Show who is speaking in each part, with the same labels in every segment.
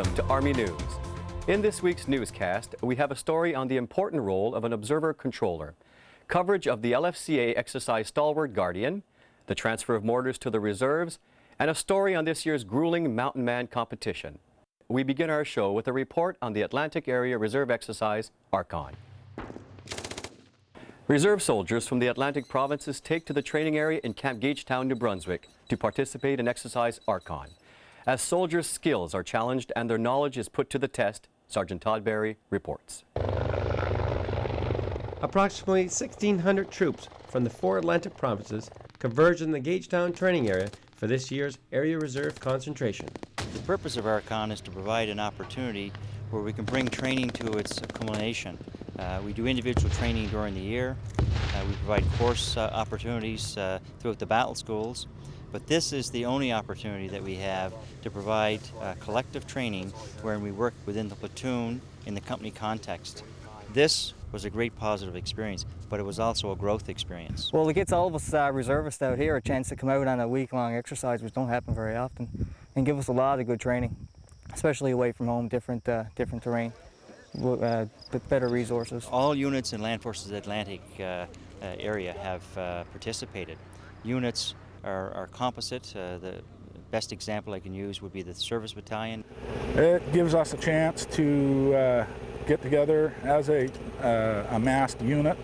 Speaker 1: Welcome to Army News. In this week's newscast, we have a story on the important role of an observer controller, coverage of the LFCA exercise Stalwart Guardian, the transfer of mortars to the reserves, and a story on this year's grueling Mountain Man competition. We begin our show with a report on the Atlantic Area Reserve Exercise, ARCON. Reserve soldiers from the Atlantic provinces take to the training area in Camp Gagetown, New Brunswick to participate in exercise ARCON. As soldiers' skills are challenged and their knowledge is put to the test, Sergeant Todd Berry reports.
Speaker 2: Approximately 1,600 troops from the 4 Atlantic provinces converged in the Gagetown training area for this year's Area Reserve concentration.
Speaker 3: The purpose of ARCON is to provide an opportunity where we can bring training to its culmination. We do individual training during the year. We provide course opportunities throughout the battle schools. But this is the only opportunity that we have to provide collective training wherein we work within the platoon in the company context. This was a great positive experience, but it was also a growth experience.
Speaker 4: Well, it gets all of us reservists out here a chance to come out on a week-long exercise, which don't happen very often, and give us a lot of good training, especially away from home, different terrain, better resources.
Speaker 3: All units in Land Forces Atlantic area have participated. Units are composite. The best example I can use would be the Service Battalion.
Speaker 5: It gives us a chance to get together as a massed unit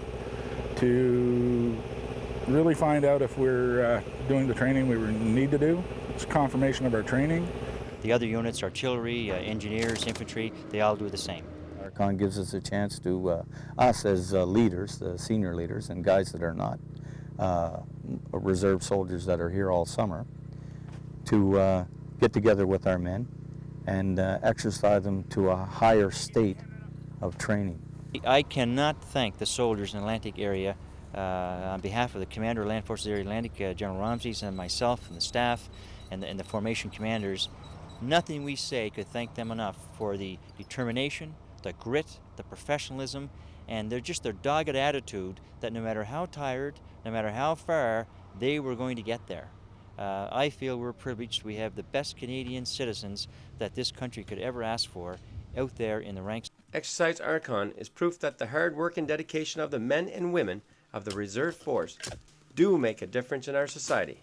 Speaker 5: to really find out if we're doing the training we need to do. It's confirmation of our training.
Speaker 3: The other units, artillery, engineers, infantry, they all do the same.
Speaker 6: ARCON gives us a chance to, us as leaders, the senior leaders and guys that are not, reserve soldiers that are here all summer, to get together with our men and exercise them to a higher state of training.
Speaker 3: I cannot thank the soldiers in the Atlantic area on behalf of the Commander of Land Forces Area Atlantic, General Ramses, and myself and the staff and the formation commanders. Nothing we say could thank them enough for the determination, the grit, the professionalism, and their dogged attitude that no matter how tired, no matter how far, they were going to get there. I feel we're privileged. We have the best Canadian citizens that this country could ever ask for out there in the ranks.
Speaker 2: Exercise ARCON is proof that the hard work and dedication of the men and women of the Reserve Force do make a difference in our society.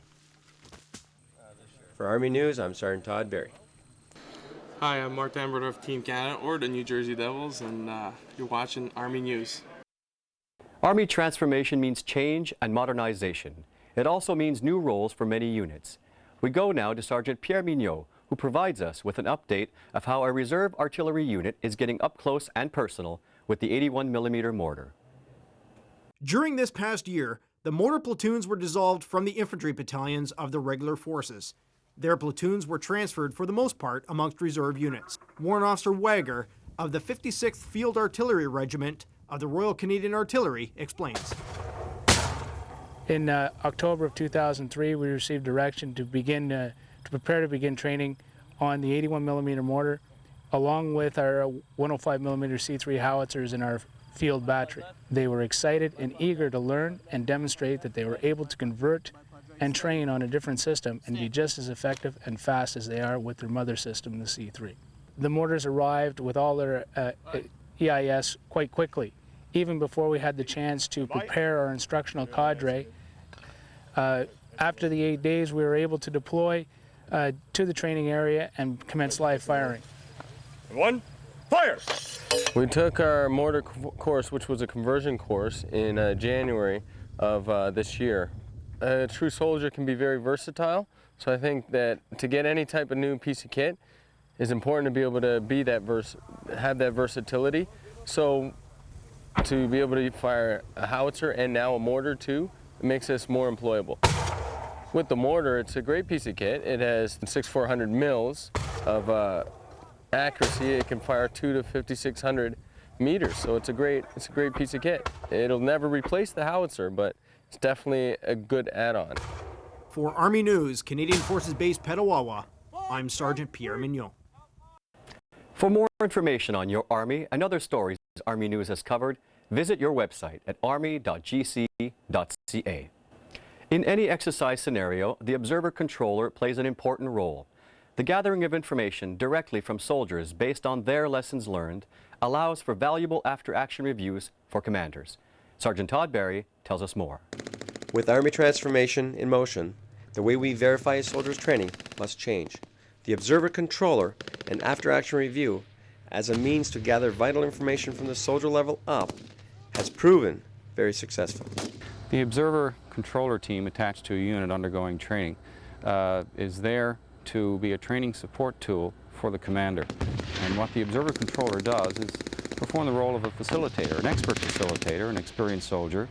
Speaker 2: For Army News, I'm Sergeant Todd Berry.
Speaker 7: Hi, I'm Mortar of Team Canada, or the New Jersey Devils, and you're watching Army News.
Speaker 1: Army transformation means change and modernization. It also means new roles for many units. We go now to Sergeant Pierre Mignot, who provides us with an update of how a reserve artillery unit is getting up close and personal with the 81mm mortar.
Speaker 8: During this past year, the mortar platoons were dissolved from the infantry battalions of the regular forces. Their platoons were transferred for the most part amongst reserve units. Warrant Officer Wagger of the 56th Field Artillery Regiment of the Royal Canadian Artillery explains.
Speaker 9: In October of 2003, we received direction to prepare to begin training on the 81mm mortar, along with our 105mm C3 howitzers in our field battery. They were excited and eager to learn and demonstrate that they were able to convert and train on a different system and be just as effective and fast as they are with their mother system, the C3. The mortars arrived with all their EIS quite quickly, even before we had the chance to prepare our instructional cadre. After the 8 days, we were able to deploy to the training area and commence live firing.
Speaker 10: One, fire! We took our mortar course, which was a conversion course, in January of this year. A true soldier can be very versatile, so I think that to get any type of new piece of kit is important to be able to be that have that versatility. So to be able to fire a howitzer and now a mortar too, it makes us more employable. With the mortar, it's a great piece of kit. It has 6,400 mils of accuracy. It can fire 2 to 5,600 meters, so it's a great piece of kit. It'll never replace the howitzer, but it's definitely a good add-on.
Speaker 8: For Army News, Canadian Forces Base Petawawa, I'm Sergeant Pierre Mignot.
Speaker 1: For more information on your Army and other stories Army News has covered, visit your website at army.gc.ca. In any exercise scenario, the observer controller plays an important role. The gathering of information directly from soldiers based on their lessons learned allows for valuable after-action reviews for commanders. Sergeant Todd Berry tells us more.
Speaker 2: With Army transformation in motion, the way we verify a soldier's training must change. The Observer Controller and after-action review, as a means to gather vital information from the soldier level up, has proven very successful.
Speaker 11: The Observer Controller team attached to a unit undergoing training is there to be a training support tool for the commander. And what the Observer Controller does is perform the role of a facilitator, an expert facilitator, an experienced soldier.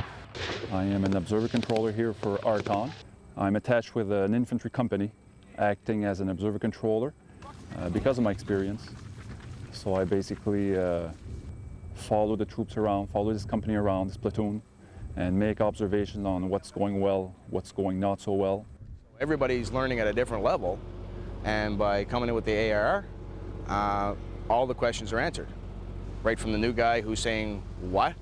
Speaker 12: I am an Observer Controller here for ARCON. I'm attached with an infantry company acting as an Observer Controller because of my experience. So I basically follow the troops around, follow this company around, this platoon, and make observations on what's going well, what's going not so well.
Speaker 13: Everybody's learning at a different level, and by coming in with the AR, all the questions are answered. Right from the new guy who's saying, what?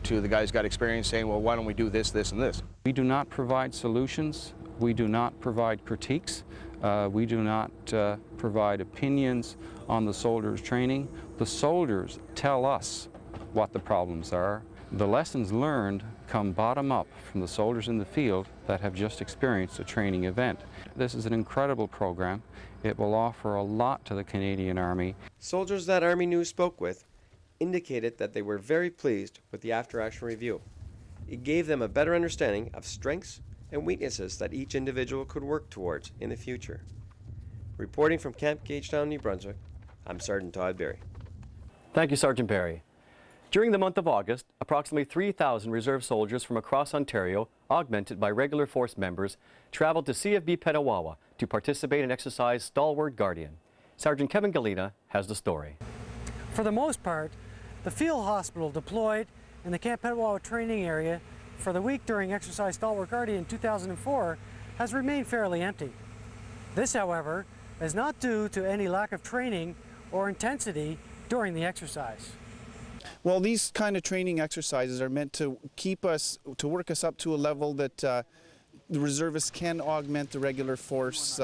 Speaker 13: To the guy who's got experience saying, well, why don't we do this, this, and this?
Speaker 11: We do not provide solutions. We do not provide critiques. We do not provide opinions on the soldiers' training. The soldiers tell us what the problems are. The lessons learned come bottom up from the soldiers in the field that have just experienced a training event. This is an incredible program. It will offer a lot to the Canadian Army.
Speaker 2: Soldiers that Army News spoke with indicated that they were very pleased with the after-action review. It gave them a better understanding of strengths and weaknesses that each individual could work towards in the future. Reporting from Camp Gagetown, New Brunswick, I'm Sergeant Todd Berry.
Speaker 1: Thank you, Sergeant Berry. During the month of August, approximately 3,000 reserve soldiers from across Ontario, augmented by regular force members, traveled to CFB Petawawa to participate in exercise Stalwart Guardian. Sergeant Kevin Galina has the story.
Speaker 14: For the most part, the field hospital deployed in the Camp Petawawa training area for the week during exercise Stalwart Guardian 2004 has remained fairly empty. This, however, is not due to any lack of training or intensity during the exercise.
Speaker 15: Well, these kind of training exercises are meant to work us up to a level that the reservists can augment the regular force.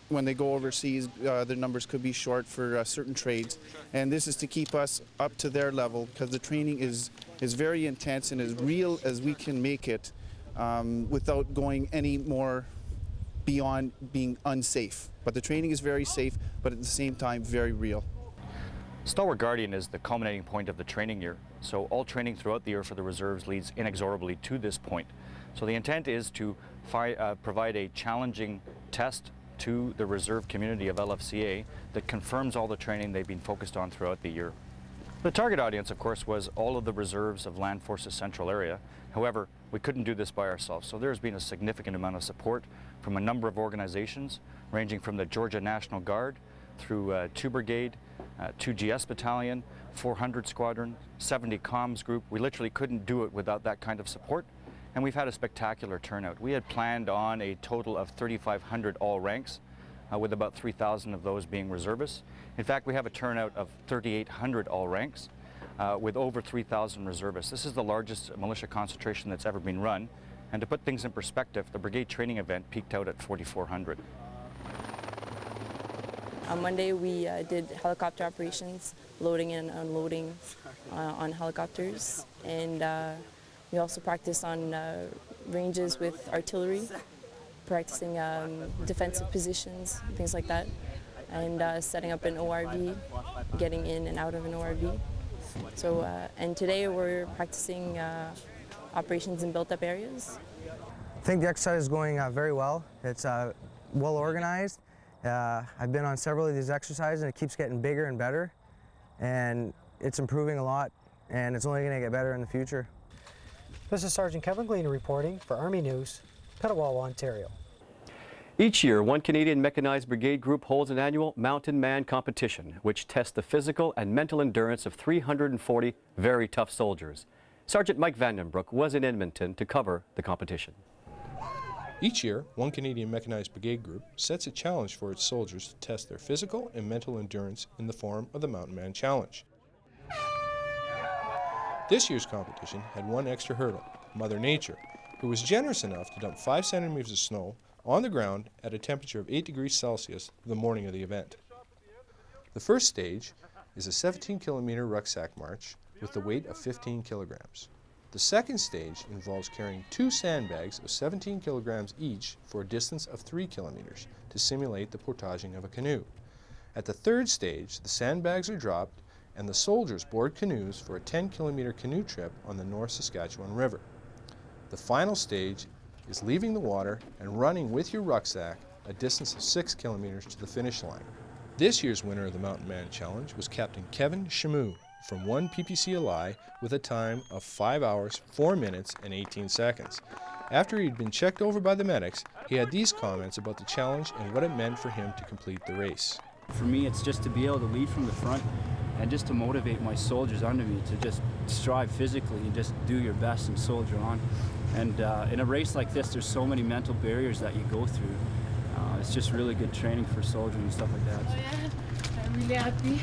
Speaker 15: When they go overseas, their numbers could be short for certain trades, and this is to keep us up to their level because the training is very intense and as real as we can make it without going any more beyond being unsafe. But the training is very safe, but at the same time very real.
Speaker 16: Stalwart Guardian is the culminating point of the training year, so all training throughout the year for the reserves leads inexorably to this point. So the intent is to provide a challenging test to the reserve community of LFCA that confirms all the training they've been focused on throughout the year. The target audience, of course, was all of the reserves of Land Forces Central area. However, we couldn't do this by ourselves, so there's been a significant amount of support from a number of organizations, ranging from the Georgia National Guard through 2 Brigade, 2 GS Battalion, 400 Squadron, 70 Comms Group. We literally couldn't do it without that kind of support, and we've had a spectacular turnout. We had planned on a total of 3,500 all ranks, with about 3,000 of those being reservists. In fact, we have a turnout of 3,800 all ranks, with over 3,000 reservists. This is the largest militia concentration that's ever been run, and to put things in perspective, the brigade training event peaked out at 4,400.
Speaker 17: On Monday, we did helicopter operations, loading and unloading on helicopters, and we also practiced on ranges with artillery, practicing defensive positions, things like that, and setting up an ORV, getting in and out of an ORV. So, and today we're practicing operations in built-up areas.
Speaker 4: I think the exercise is going very well. It's well organized. I've been on several of these exercises and it keeps getting bigger and better, and it's improving a lot, and it's only going to get better in the future.
Speaker 14: This is Sergeant Kevin Galina reporting for Army News, Petawawa, Ontario.
Speaker 1: Each year, one Canadian Mechanized Brigade group holds an annual Mountain Man competition, which tests the physical and mental endurance of 340 very tough soldiers. Sergeant Mike Vandenbroek was in Edmonton to cover the competition.
Speaker 18: Each year, one Canadian Mechanized Brigade group sets a challenge for its soldiers to test their physical and mental endurance in the form of the Mountain Man Challenge. This year's competition had one extra hurdle, Mother Nature, who was generous enough to dump 5 centimeters of snow on the ground at a temperature of 8 degrees Celsius the morning of the event. The first stage is a 17-kilometer rucksack march with the weight of 15 kilograms. The second stage involves carrying 2 sandbags of 17 kilograms each for a distance of 3 kilometers to simulate the portaging of a canoe. At the third stage, the sandbags are dropped and the soldiers board canoes for a 10-kilometer canoe trip on the North Saskatchewan River. The final stage is leaving the water and running with your rucksack a distance of 6 kilometers to the finish line. This year's winner of the Mountain Man Challenge was Captain Kevin Shamu from 1 PPCLI with a time of 5 hours, 4 minutes, and 18 seconds. After he'd been checked over by the medics, he had these comments about the challenge and what it meant for him to complete the race.
Speaker 19: For me, it's just to be able to lead from the front and just to motivate my soldiers under me to just strive physically and just do your best and soldier on. And in a race like this, there's so many mental barriers that you go through. It's just really good training for soldiers and stuff like that.
Speaker 20: Oh yeah, I'm really happy.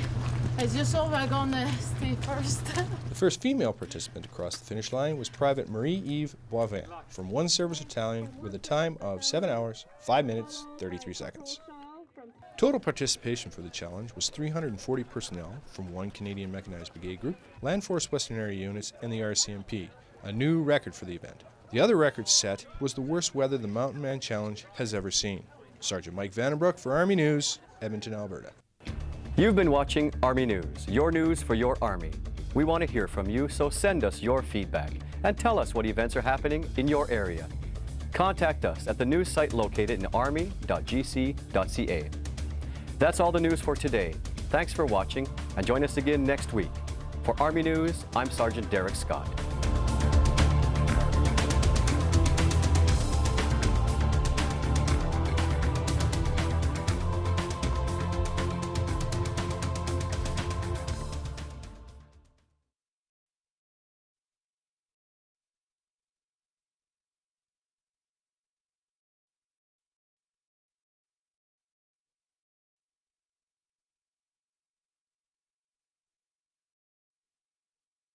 Speaker 20: I just hope I'm gonna stay first.
Speaker 18: The first female participant to cross the finish line was Private Marie-Eve Boivin from 1 Service Battalion with a time of 7 hours, 5 minutes, 33 seconds. Total participation for the challenge was 340 personnel from 1 Canadian Mechanized Brigade Group, Land Force Western Area Units, and the RCMP, a new record for the event. The other record set was the worst weather the Mountain Man Challenge has ever seen. Sergeant Mike Vandenbroek for Army News, Edmonton, Alberta.
Speaker 1: You've been watching Army News, your news for your Army. We want to hear from you, so send us your feedback and tell us what events are happening in your area. Contact us at the news site located in army.gc.ca. That's all the news for today. Thanks for watching and join us again next week. For Army News, I'm Sergeant Derek Scott.